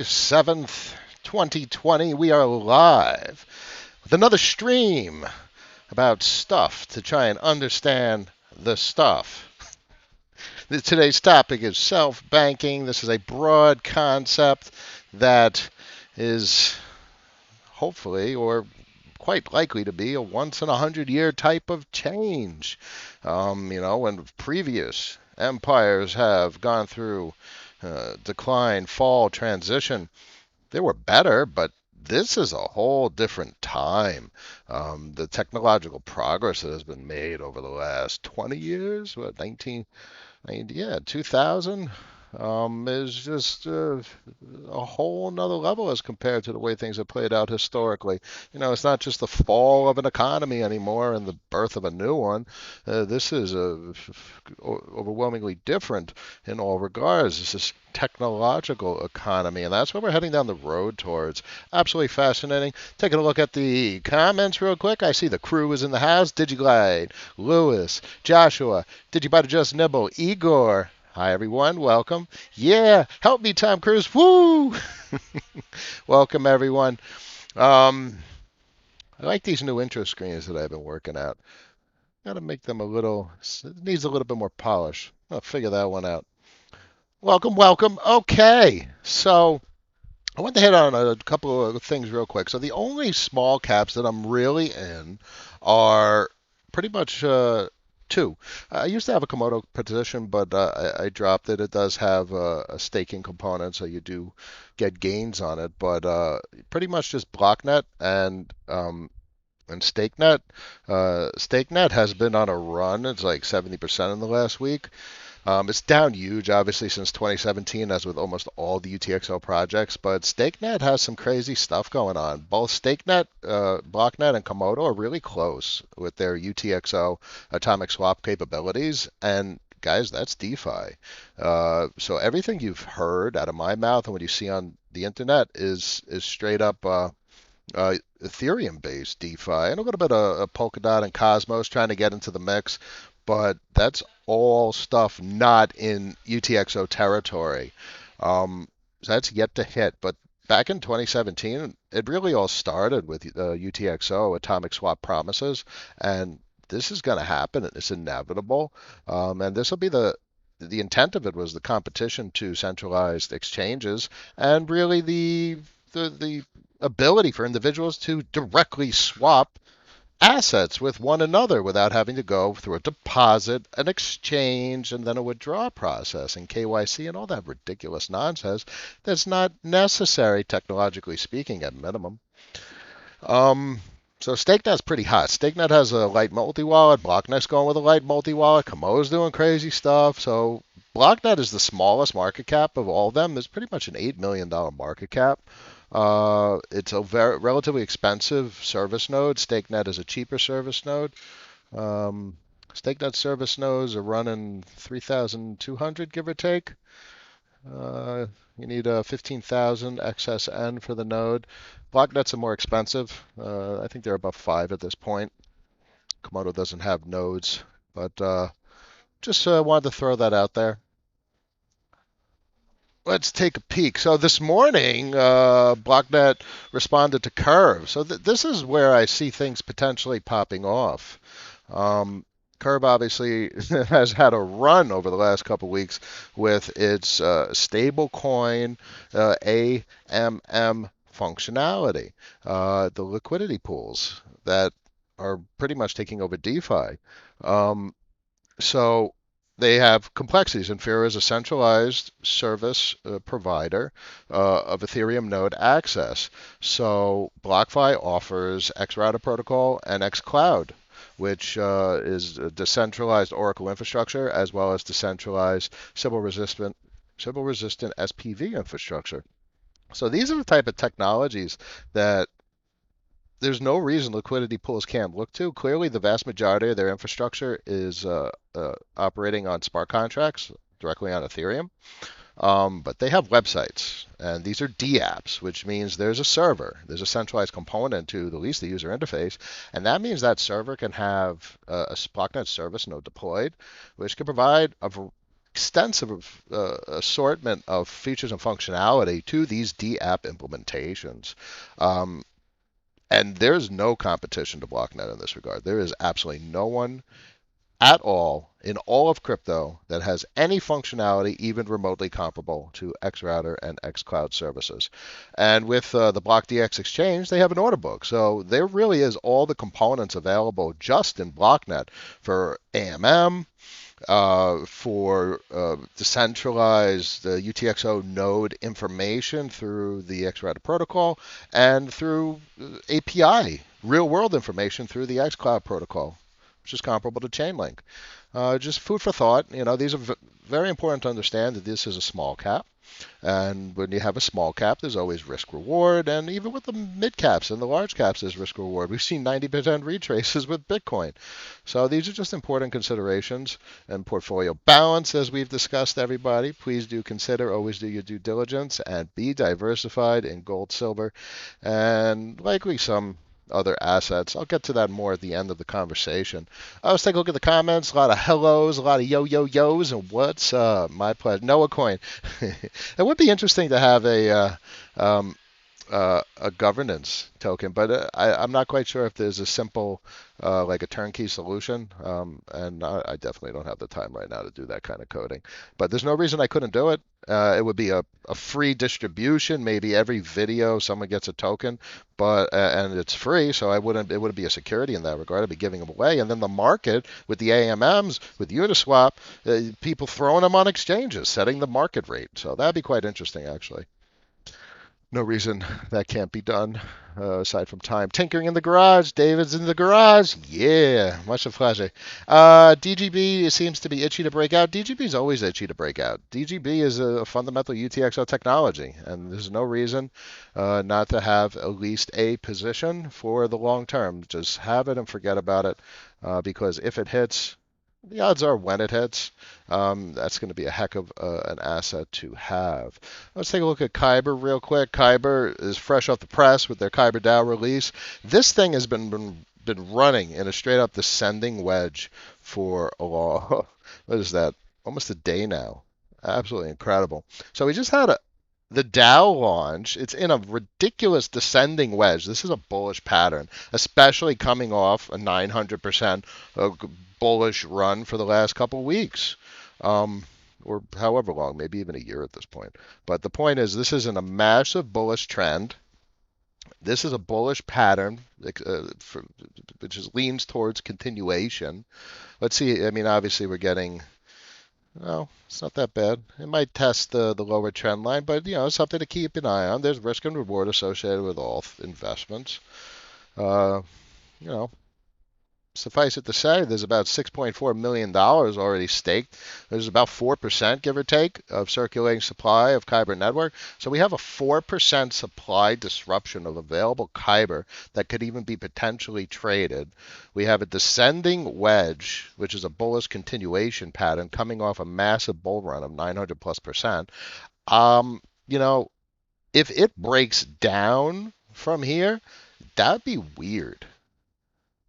7th, 2020. We are live with another stream about stuff to try and understand the stuff. Today's topic is self banking. This is a broad concept that is hopefully or quite likely to be a once in a 100 year type of change. When previous empires have gone through decline, fall, transition, they were better, but this is a whole different time. The technological progress that has been made over the last 20 years, what, 1990, yeah, 2000, is just a whole nother level as compared to the way things have played out historically. It's not just the fall of an economy anymore and the birth of a new one. This is overwhelmingly different in all regards. This is technological economy, and that's what we're heading down the road towards. Absolutely fascinating. Taking a look at the comments real quick. I see the crew is in the house. Digiglide, Lewis, Joshua, Did you buy to just nibble? Igor. Hi everyone, welcome. Yeah, help me, Tom Cruise. Woo! Welcome everyone. Um, I like these new intro screens that I've been working out. Got to make them a little. It needs a little bit more polish. I'll figure that one out. Welcome, welcome. Okay, so I want to hit on a couple of things real quick. So the only small caps that I'm really in are pretty much two. I used to have a Komodo position, but I dropped it. It does have a staking component, so you do get gains on it. But pretty much just BlockNet and StakeNet. StakeNet has been on a run. It's like 70% in the last week. It's down huge, obviously, since 2017, as with almost all the UTXO projects. But StakeNet has some crazy stuff going on. Both StakeNet, BlockNet, and Komodo are really close with their UTXO atomic swap capabilities. And guys, that's DeFi. So everything you've heard out of my mouth and what you see on the internet is straight up Ethereum-based DeFi, and a little bit of Polkadot and Cosmos trying to get into the mix, but that's all stuff not in UTXO territory. So that's yet to hit. But back in 2017, it really all started with UTXO atomic swap promises, and this is going to happen. It's inevitable, and this will be the intent of it was the competition to centralized exchanges, and really the ability for individuals to directly swap assets with one another without having to go through a deposit, an exchange, and then a withdrawal process and KYC and all that ridiculous nonsense that's not necessary, technologically speaking, at minimum. Um, so StakeNet's pretty hot. StakeNet has a light multi-wallet. BlockNet's going with a light multi-wallet. Komodo's doing crazy stuff. So BlockNet is the smallest market cap of all of them. It's pretty much an $8 million market cap. It's a very relatively expensive service node. StakeNet is a cheaper service node. Um, StakeNet service nodes are running 3,200 give or take. You need a 15,000 XSN for the node. BlockNets are more expensive. I think they're above five at this point. Komodo doesn't have nodes, but just wanted to throw that out there. Let's take a peek. So this morning, BlockNet responded to Curve. So this is where I see things potentially popping off. Curve obviously has had a run over the last couple of weeks with its stablecoin AMM functionality, the liquidity pools that are pretty much taking over DeFi. Um, so they have complexities. Infura is a centralized service provider of Ethereum node access. So BlockFi offers X-Router protocol and xCloud, which is a decentralized Oracle infrastructure as well as decentralized Sybil resistant SPV infrastructure. So these are the type of technologies that there's no reason liquidity pools can't look to. Clearly, the vast majority of their infrastructure is operating on smart contracts directly on Ethereum. But they have websites, and these are dApps, which means there's a server. There's a centralized component to at least the user interface, and that means that server can have a BlockNet service node deployed, which can provide extensive assortment of features and functionality to these DApp implementations. Um, and there's no competition to BlockNet in this regard. There is absolutely no one at all in all of crypto that has any functionality even remotely comparable to XRouter and xCloud services. And with the BlockDX exchange, they have an order book. So there really is all the components available just in BlockNet for AMM, for decentralized UTXO node information through the xRouter protocol, and through API, real world information through the xCloud protocol, which is comparable to Chainlink. Just food for thought. These are very important to understand that this is a small cap. And when you have a small cap, there's always risk reward. And even with the mid caps and the large caps, there's risk reward. We've seen 90% retraces with Bitcoin. So these are just important considerations. And portfolio balance, as we've discussed, everybody, please do consider, always do your due diligence and be diversified in gold, silver, and likely some other assets. I'll get to that more at the end of the conversation. Let's take a look at the comments. A lot of hellos, a lot of yo-yo-yos, and what's up? My pleasure. Noah Coin. It would be interesting to have a governance token, but I'm not quite sure if there's a simple, like a turnkey solution. And I definitely don't have the time right now to do that kind of coding. But there's no reason I couldn't do it. It would be a free distribution. Maybe every video someone gets a token, but and it's free, so it wouldn't be a security in that regard. I'd be giving them away, and then the market with the AMMs, with Uniswap, people throwing them on exchanges, setting the market rate. So that'd be quite interesting, actually. No reason that can't be done aside from time. Tinkering in the garage. David's in the garage. Yeah, much a pleasure. DGB seems to be itchy to break out. DGB is always itchy to break out. DGB is a fundamental UTXO technology, and there's no reason not to have at least a position for the long term. Just have it and forget about it, because if it hits, the odds are when it hits, that's going to be a heck of an asset to have. Let's take a look at Kyber real quick. Kyber is fresh off the press with their Kyber DAO release. This thing has been running in a straight up descending wedge for a long, what is that? Almost a day now. Absolutely incredible. So we just had the Dow launch. It's in a ridiculous descending wedge. This is a bullish pattern, especially coming off a 900% bullish run for the last couple of weeks, or however long, maybe even a year at this point. But the point is, this isn't a massive bullish trend. This is a bullish pattern, which leans towards continuation. Let's see. I mean, obviously, we're getting. No, it's not that bad. It might test the lower trend line, but it's something to keep an eye on. There's risk and reward associated with all investments. Uh, you know, Suffice it to say, there's about $6.4 million already staked. There's about 4%, give or take, of circulating supply of Kyber network. So we have a 4% supply disruption of available Kyber that could even be potentially traded. We have a descending wedge, which is a bullish continuation pattern coming off a massive bull run of 900 plus percent. You know, if it breaks down from here, that'd be weird.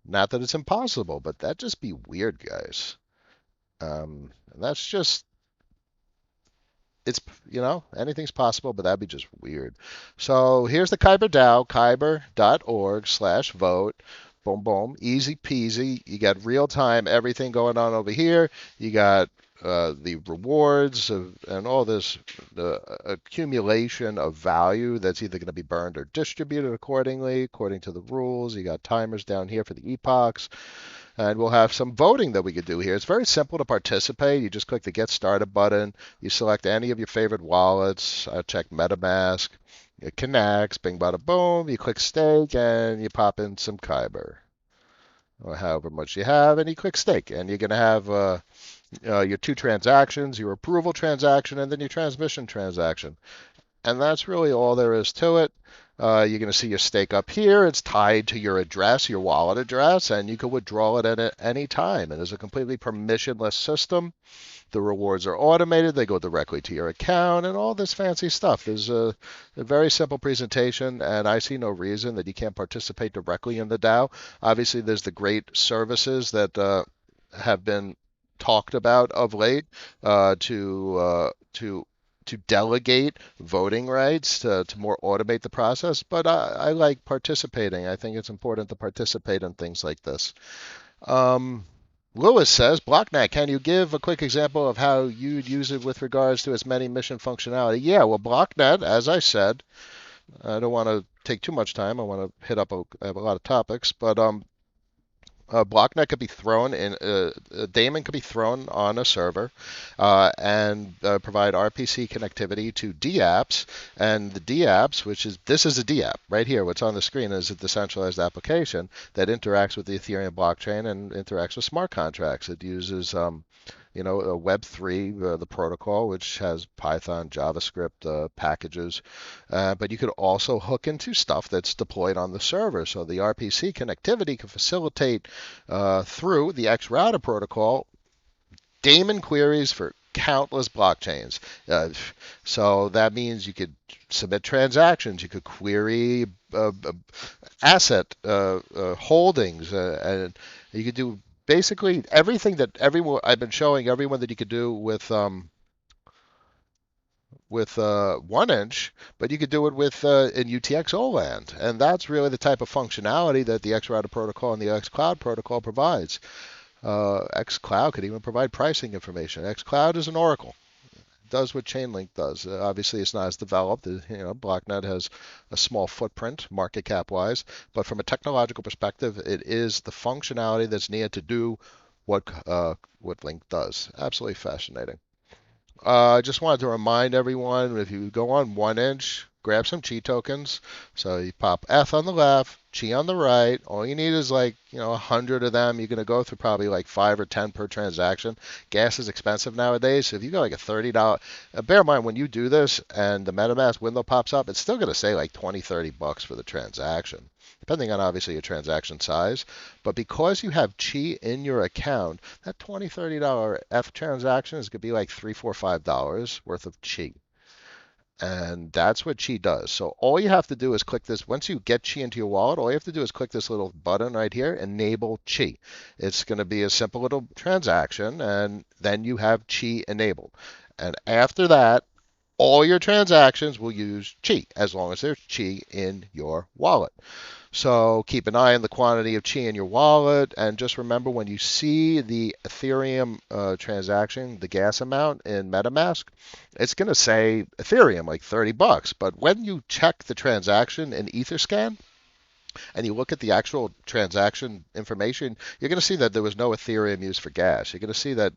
Not that it's impossible, but that'd just be weird, guys. And that's just, it's, anything's possible, but that'd be just weird. So here's the Kyber DAO, kyber.org/vote. Boom, boom, easy peasy. You got real time everything going on over here. You got the rewards and all this accumulation of value that's either going to be burned or distributed accordingly, according to the rules. You got timers down here for the epochs. And we'll have some voting that we could do here. It's very simple to participate. You just click the Get Started button. You select any of your favorite wallets. I check MetaMask. It connects. Bing, bada, boom. You click Stake, and you pop in some Kyber, or however much you have, and you click Stake. And you're going to have your two transactions, your approval transaction, and then your transmission transaction. And that's really all there is to it. You're going to see your stake up here. It's tied to your address, your wallet address, and you can withdraw it at any time. And it's a completely permissionless system. The rewards are automated. They go directly to your account and all this fancy stuff. There's a very simple presentation, and I see no reason that you can't participate directly in the DAO. Obviously, there's the great services that have been talked about of late to delegate voting rights to more automate the process. But I like participating. I think it's important to participate in things like this. Um, Lewis says, BlockNet, can you give a quick example of how you'd use it with regards to its many mission functionality? Yeah, well, BlockNet, as I said, I don't want to take too much time. I want to hit up I have a lot of topics, but BlockNet could be thrown in, a daemon could be thrown on a server and provide RPC connectivity to DApps. And the DApps, this is a DApp right here, what's on the screen is a decentralized application that interacts with the Ethereum blockchain and interacts with smart contracts. It uses Web3, the protocol, which has Python, JavaScript packages, but you could also hook into stuff that's deployed on the server. So the RPC connectivity can facilitate through the X-Router protocol daemon queries for countless blockchains. So that means you could submit transactions, you could query asset holdings, and you could do basically everything that everyone I've been showing everyone that you could do with 1inch, but you could do it with in UTXO land, and that's really the type of functionality that the X-Router protocol and the X-Cloud protocol provides. X-Cloud could even provide pricing information. X-Cloud is an oracle. It does what Chainlink does. Obviously, it's not as developed. BlockNet has a small footprint, market cap wise, but from a technological perspective, it is the functionality that's needed to do what Link does. Absolutely fascinating. I just wanted to remind everyone, if you go on 1inch, grab some Chi tokens. So you pop F on the left, Chi on the right. All you need is 100 of them. You're going to go through probably like 5 or 10 per transaction. Gas is expensive nowadays. So if you got like a $30, bear in mind when you do this and the MetaMask window pops up, it's still going to say like 20, $30 for the transaction, depending on obviously your transaction size. But because you have Chi in your account, that $20, $30 F transaction is going to be like $3, $4, $5 worth of Chi. And that's what Chi does. So all you have to do is click this. Once you get Chi into your wallet, all you have to do is click this little button right here, enable Chi. It's going to be a simple little transaction, and then you have Chi enabled. And after that, all your transactions will use Chi as long as there's Chi in your wallet. So keep an eye on the quantity of Chi in your wallet, and just remember when you see the Ethereum transaction, the gas amount in MetaMask, it's going to say Ethereum, like $30. But when you check the transaction in Etherscan and you look at the actual transaction information, you're going to see that there was no Ethereum used for gas. You're going to see that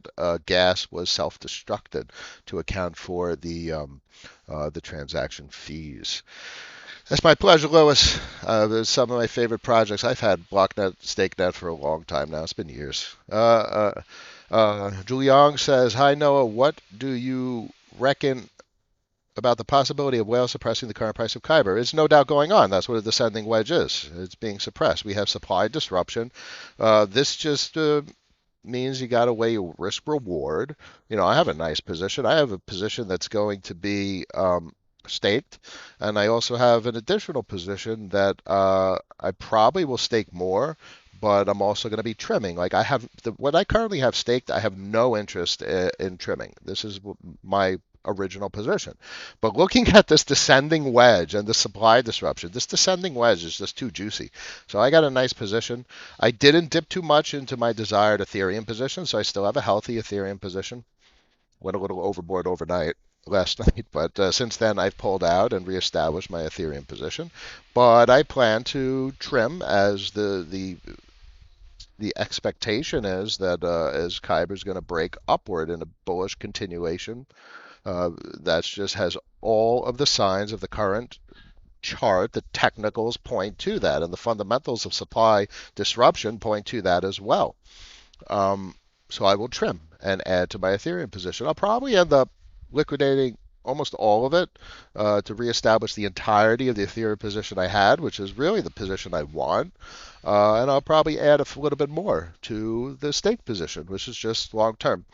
gas was self-destructed to account for the transaction fees. It's my pleasure, Lewis. There's some of my favorite projects. I've had BlockNet, StakeNet for a long time now. It's been years. Juliang says, "Hi Noah, what do you reckon about the possibility of whales suppressing the current price of Kyber?" It's no doubt going on. That's what a descending wedge is. It's being suppressed. We have supply disruption. This just means you got to weigh risk reward. I have a nice position. I have a position that's going to be staked, and I also have an additional position that I probably will stake more, but I'm also going to be trimming. Like what I currently have staked, I have no interest in trimming. This is my original position. But looking at this descending wedge and the supply disruption, this descending wedge is just too juicy. So I got a nice position. I didn't dip too much into my desired Ethereum position, so I still have a healthy Ethereum position. Went a little overboard overnight last night, but since then I've pulled out and reestablished my Ethereum position. But I plan to trim as the expectation is that as Kyber is going to break upward in a bullish continuation. That just has all of the signs of the current chart. The technicals point to that, and the fundamentals of supply disruption point to that as well. So I will trim and add to my Ethereum position. I'll probably end up liquidating almost all of it to reestablish the entirety of the Ethereum position I had, which is really the position I want. And I'll probably add a little bit more to the stake position, which is just long term.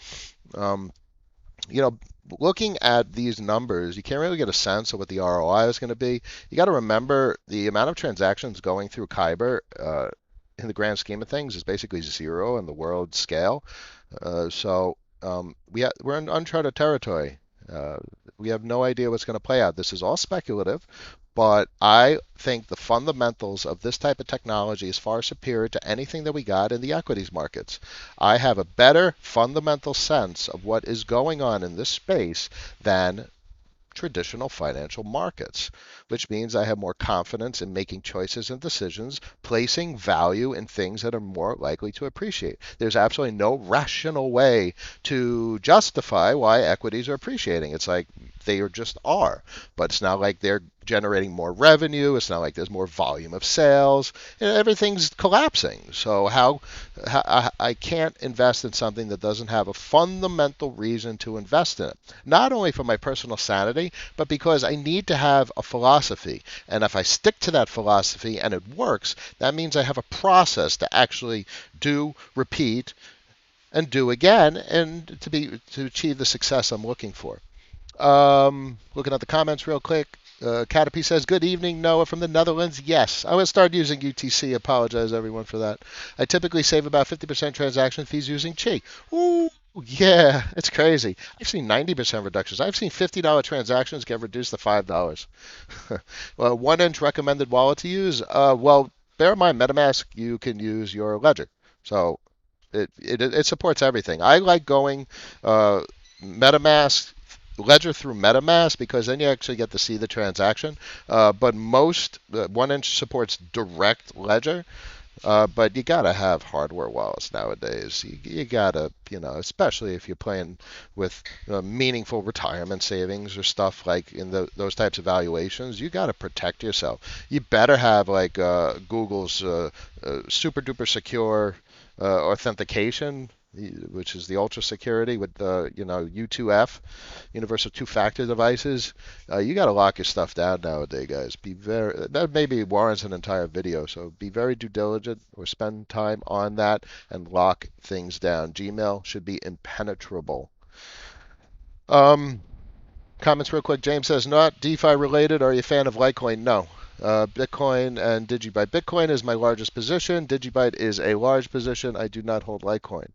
Looking at these numbers, you can't really get a sense of what the ROI is going to be. You got to remember the amount of transactions going through Kyber in the grand scheme of things is basically zero in the world scale. We're in uncharted territory. Uh, we have no idea what's going to play out. This is all speculative, but I think the fundamentals of this type of technology is far superior to anything that we got in the equities markets. I have a better fundamental sense of what is going on in this space than traditional financial markets, which means I have more confidence in making choices and decisions, placing value in things that are more likely to appreciate. There's absolutely no rational way to justify why equities are appreciating. It's like they just are, but it's not like they're generating more revenue. It's not like there's more volume of sales. Everything's collapsing. So how I can't invest in something that doesn't have a fundamental reason to invest in it. Not only for my personal sanity, but because I need to have a philosophy. And if I stick to that philosophy and it works, that means I have a process to actually do, repeat, and do again, and to achieve the success I'm looking for. Looking at the comments real quick. Caterpie says, "Good evening, Noah from the Netherlands." Yes, I will start using UTC. Apologize, everyone, for that. I typically save about 50% transaction fees using Chi. Ooh, yeah, it's crazy. I've seen 90% reductions. I've seen $50 transactions get reduced to $5. Well, 1-inch recommended wallet to use. Well, bear in mind, MetaMask, you can use your ledger. So it supports everything. I like going uh, MetaMask ledger through MetaMask because then you actually get to see the transaction. But most 1-inch supports direct ledger. But you gotta have hardware wallets nowadays. You gotta, especially if you're playing with meaningful retirement savings or stuff like in those types of valuations, you gotta protect yourself. You better have like Google's super duper secure authentication, which is the ultra security with the U2F, universal two-factor devices. You got to lock your stuff down nowadays, guys. That maybe warrants an entire video. So be very due diligent or spend time on that and lock things down. Gmail should be impenetrable. Um, Comments real quick. James says, not DeFi related. Are you a fan of Litecoin? No. Bitcoin and Digibyte. Bitcoin is my largest position. Digibyte is a large position. I do not hold Litecoin.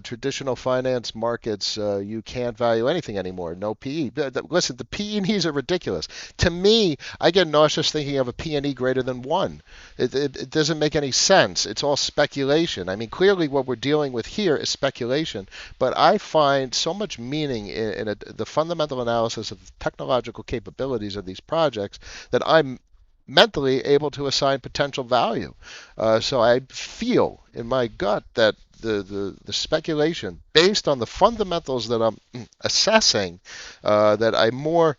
Traditional finance markets, you can't value anything anymore. No PE. Listen, the P and E's are ridiculous. To me, I get nauseous thinking of a P and E greater than 1. It doesn't make any sense. It's all speculation. I mean, clearly what we're dealing with here is speculation, but I find so much meaning in the fundamental analysis of the technological capabilities of these projects that I'm mentally able to assign potential value. So I feel in my gut that the speculation based on the fundamentals that I'm assessing, that I'm more,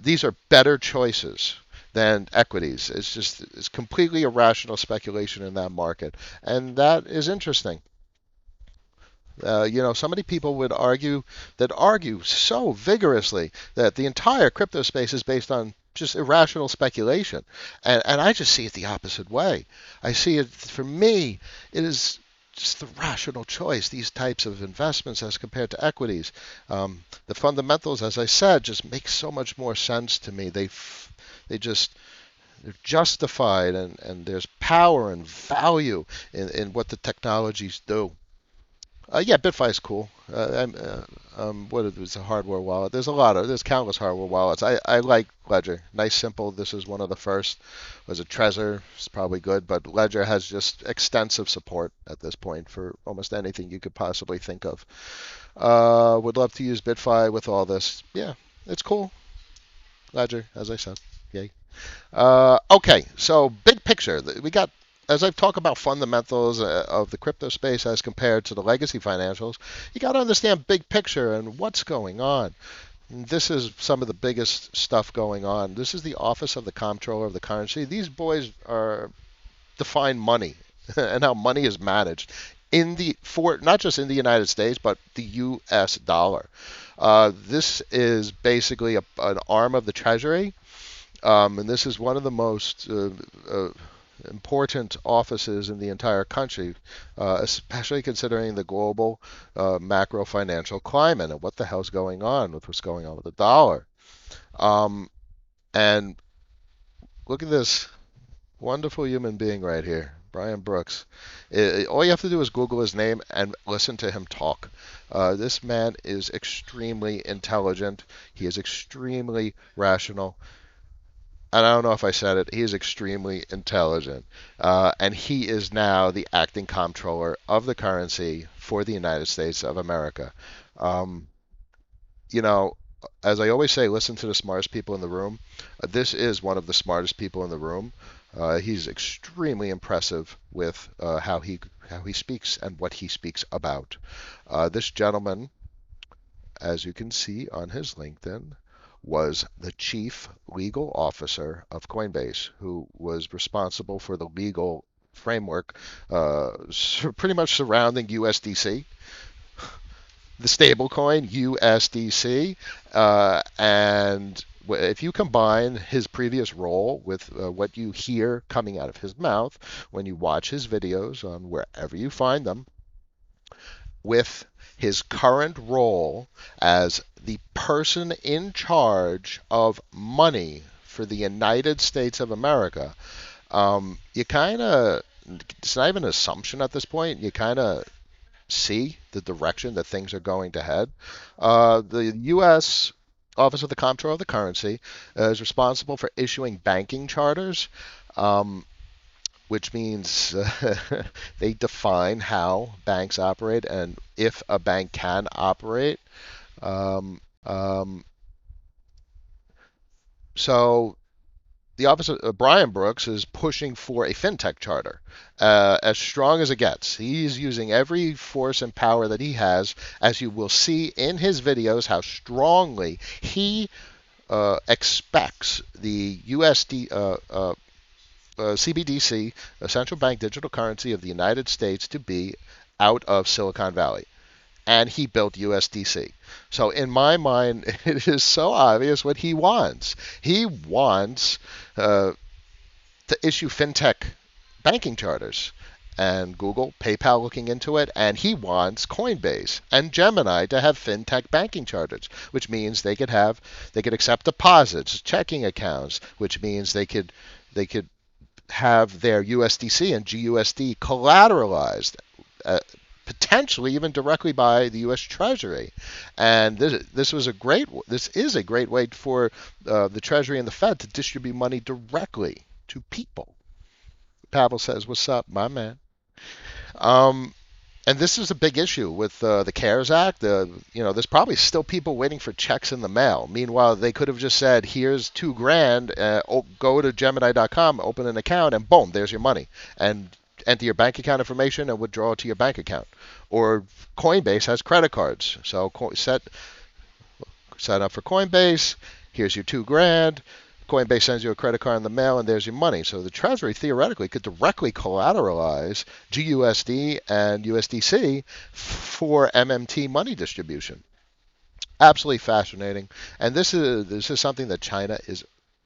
these are better choices than equities. It's completely irrational speculation in that market, and that is interesting. So many people would argue so vigorously that the entire crypto space is based on just irrational speculation. And I just see it the opposite way. I see it, for me, it is just the rational choice, these types of investments as compared to equities. The fundamentals, as I said, just make so much more sense to me. They're justified, and there's power and value in what the technologies do. Yeah, BitFi is cool. What is it's a hardware wallet? There's countless hardware wallets. I like Ledger. Nice, simple. This is one of the first. Was it Trezor? It's probably good, but Ledger has just extensive support at this point for almost anything you could possibly think of. Would love to use BitFi with all this. Yeah, it's cool. Ledger, as I said. Yay. Okay, so big picture. We got, as I've talked about fundamentals of the crypto space as compared to the legacy financials, you got to understand big picture and what's going on. This is some of the biggest stuff going on. This is the Office of the Comptroller of the Currency. These boys are define money and how money is managed for not just in the United States but the U.S. dollar. This is basically an arm of the Treasury. And this is one of the most important offices in the entire country, especially considering the global macro financial climate and what the hell's going on with what's going on with the dollar. And look at this wonderful human being right here, Brian Brooks. All you have to do is Google his name and listen to him talk. This man is extremely intelligent. He is extremely rational. And I don't know if I said it. He is extremely intelligent. And he is now the acting comptroller of the currency for the United States of America. Um, you know, as I always say, listen to the smartest people in the room. This is one of the smartest people in the room. He's extremely impressive with how he speaks and what he speaks about. This gentleman, as you can see on his LinkedIn, was the chief legal officer of Coinbase, who was responsible for the legal framework pretty much surrounding USDC, the stablecoin USDC, and if you combine his previous role with what you hear coming out of his mouth when you watch his videos on wherever you find them, with his current role as the person in charge of money for the United States of America, you kind of, it's not even an assumption at this point, you kind of see the direction that things are going to head. The U.S. Office of the Comptroller of the Currency is responsible for issuing banking charters, um, which means they define how banks operate and if a bank can operate. Um, so the office of Brian Brooks is pushing for a fintech charter, as strong as it gets. He's using every force and power that he has, as you will see in his videos, how strongly he expects the USD CBDC, a central bank digital currency of the United States, to be out of Silicon Valley. And he built USDC. So in my mind, it is so obvious what he wants. He wants to issue fintech banking charters. And Google, PayPal looking into it, and he wants Coinbase and Gemini to have fintech banking charters, which means they could accept deposits, checking accounts, which means they could have their USDC and GUSD collateralized, potentially even directly by the U.S. Treasury. And this is a great way for the Treasury and the Fed to distribute money directly to people. Pavel says, "What's up, my man?" Um, and this is a big issue with the CARES Act. There's probably still people waiting for checks in the mail. Meanwhile, they could have just said, "Here's $2,000. Go to Gemini.com, open an account, and boom, there's your money, and enter your bank account information and withdraw it to your bank account." Or Coinbase has credit cards, so set up for Coinbase. Here's your $2,000. Coinbase sends you a credit card in the mail, and there's your money. So the Treasury theoretically could directly collateralize GUSD and USDC for MMT money distribution. Absolutely fascinating. And this is something that China is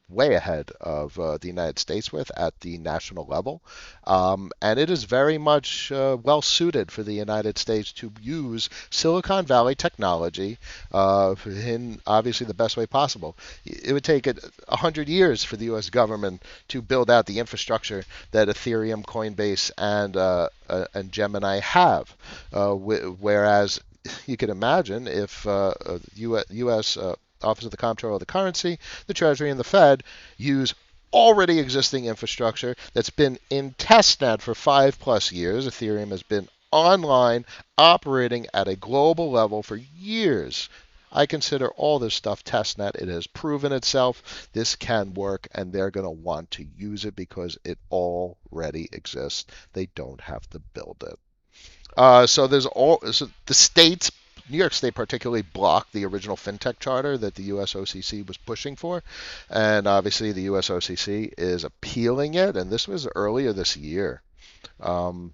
way ahead of the United States with at the national level. And it is very much well suited for the United States to use Silicon Valley technology in obviously the best way possible. It would take 100 years for the U.S. government to build out the infrastructure that Ethereum, Coinbase, and Gemini have, whereas you could imagine if U.S. Office of the Comptroller of the Currency, the Treasury, and the Fed use already existing infrastructure that's been in testnet for 5+ years. Ethereum has been online, operating at a global level for years. I consider all this stuff testnet. It has proven itself. This can work, and they're going to want to use it because it already exists. They don't have to build it. So the states, New York State particularly, blocked the original fintech charter that the U.S. OCC was pushing for, and obviously the U.S. OCC is appealing it, and this was earlier this year. Um,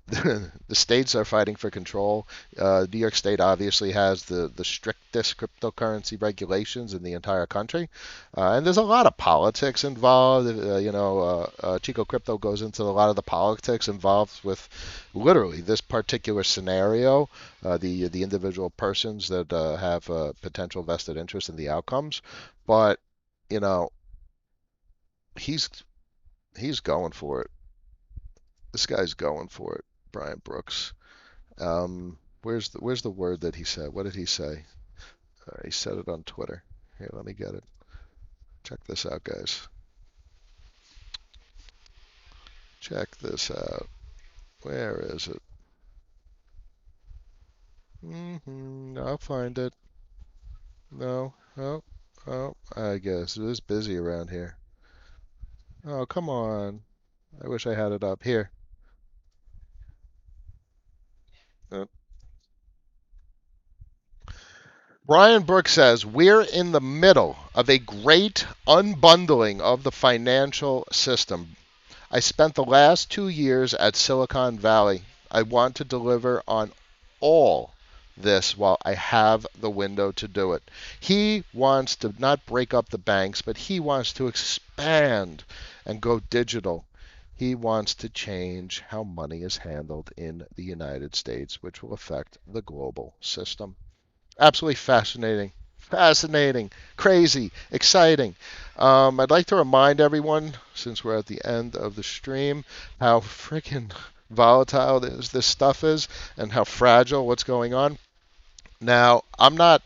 the states are fighting for control. New York State obviously has the strictest cryptocurrency regulations in the entire country, and there's a lot of politics involved. Chico Crypto goes into a lot of the politics involved with literally this particular scenario, the individual persons that have potential vested interest in the outcomes. But you know, he's he's going for it. This guy's going for it, Brian Brooks. Where's the word that he said? What did he say? He said it on Twitter. Here, let me get it. Check this out, guys. Check this out. Where is it? I'll find it. No. Oh, oh. I guess it is busy around here. Oh, come on. I wish I had it up here. Uh, Brian Brooks says, we're in the middle of a great unbundling of the financial system. I spent the last 2 years at Silicon Valley. I want to deliver on all this while I have the window to do it. He wants to not break up the banks, but he wants to expand and go digital. He wants to change how money is handled in the United States, which will affect the global system. Absolutely fascinating. Fascinating, crazy, exciting. I'd like to remind everyone, since we're at the end of the stream, how freaking volatile this stuff is and how fragile what's going on. Now, I'm not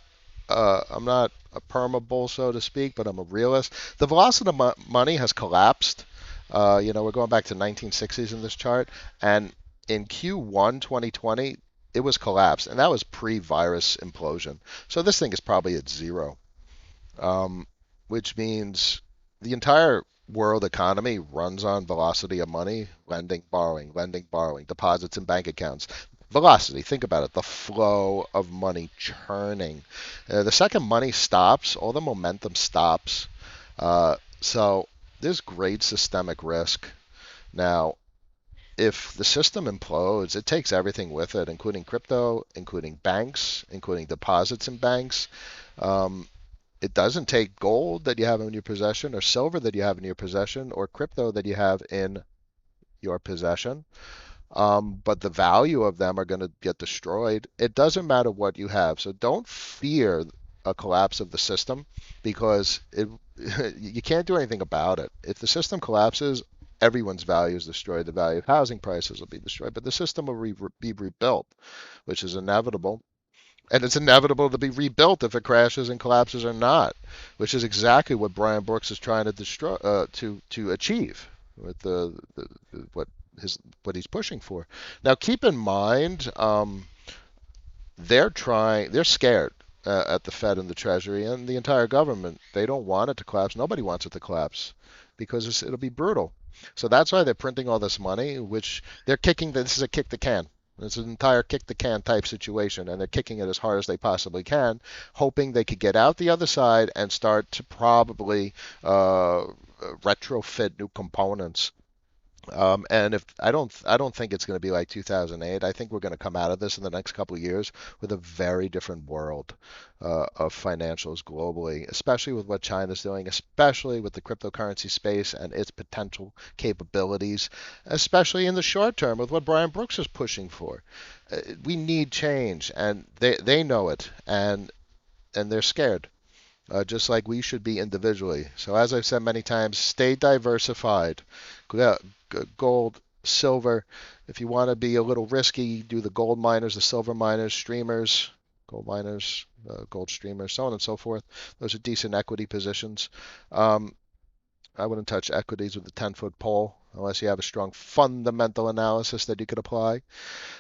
a perma bull, so to speak, but I'm a realist. The velocity of money has collapsed. We're going back to 1960s in this chart, and in Q1 2020, it was collapsed, and that was pre-virus implosion. So this thing is probably at zero, um, which means the entire world economy runs on velocity of money, lending, borrowing, deposits in bank accounts. Velocity, think about it, the flow of money churning. The second money stops, all the momentum stops. So there's great systemic risk. Now, if the system implodes, it takes everything with it, including crypto, including banks, including deposits in banks. Um, it doesn't take gold that you have in your possession, or silver that you have in your possession, or crypto that you have in your possession. But the value of them are going to get destroyed. It doesn't matter what you have. So don't fear a collapse of the system because you can't do anything about it. If the system collapses, everyone's value is destroyed. The value of housing prices will be destroyed, but the system will be rebuilt, which is inevitable. And it's inevitable to be rebuilt if it crashes and collapses or not, which is exactly what Brian Brooks is trying to destroy to achieve with what what he's pushing for. Now, keep in mind, they're scared at the Fed and the Treasury and the entire government. They don't want it to collapse. Nobody wants it to collapse because it'll be brutal. So that's why they're printing all this money, which they're kicking. This is a kick the can. It's an entire kick the can type situation, and they're kicking it as hard as they possibly can, hoping they could get out the other side and start to probably retrofit new components. And if I don't think it's going to be like 2008. I think we're going to come out of this in the next couple of years with a very different world of financials globally, especially with what China's doing, especially with the cryptocurrency space and its potential capabilities, especially in the short term with what Brian Brooks is pushing for. We need change, and they know it, and they're scared just like we should be individually. So, as I've said many times, stay diversified. Gold, silver. If you want to be a little risky, do the gold miners, the silver miners, streamers, gold miners, gold streamers, so on and so forth. Those are decent equity positions. Um, I wouldn't touch equities with a 10-foot pole unless you have a strong fundamental analysis that you could apply.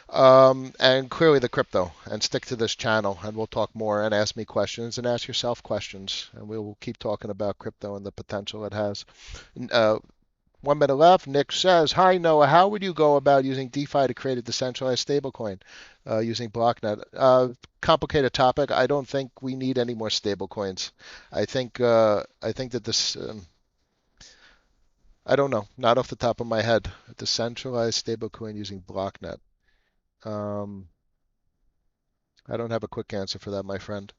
And clearly the crypto, and stick to this channel, and we'll talk more and ask me questions and ask yourself questions, and we will keep talking about crypto and the potential it has. 1 minute left. Nick says, "Hi Noah, how would you go about using DeFi to create a decentralized stablecoin using Blocknet?" Complicated topic. I don't think we need any more stablecoins. I think that this. I don't know, not off the top of my head. A decentralized stablecoin using Blocknet. Um, I don't have a quick answer for that, my friend.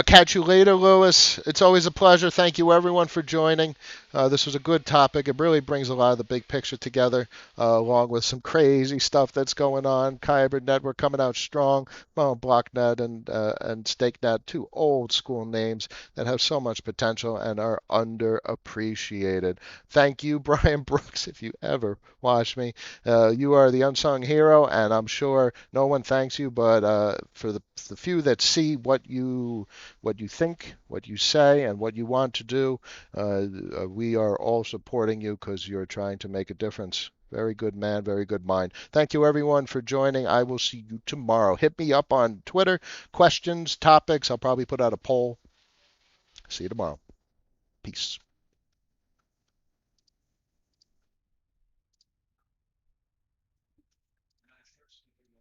Catch you later, Lewis. It's always a pleasure. Thank you, everyone, for joining. This was a good topic. It really brings a lot of the big picture together, along with some crazy stuff that's going on. Kyber Network coming out strong. Well, BlockNet and StakeNet, two old school names that have so much potential and are underappreciated. Thank you, Brian Brooks, if you ever watch me. You are the unsung hero, and I'm sure no one thanks you, but for the few that see what you think, what you say, and what you want to do, we are all supporting you because you're trying to make a difference. Very good man, very good mind. Thank you everyone for joining. I will see you tomorrow. Hit me up on Twitter, questions, topics. I'll probably put out a poll. See you tomorrow. Peace.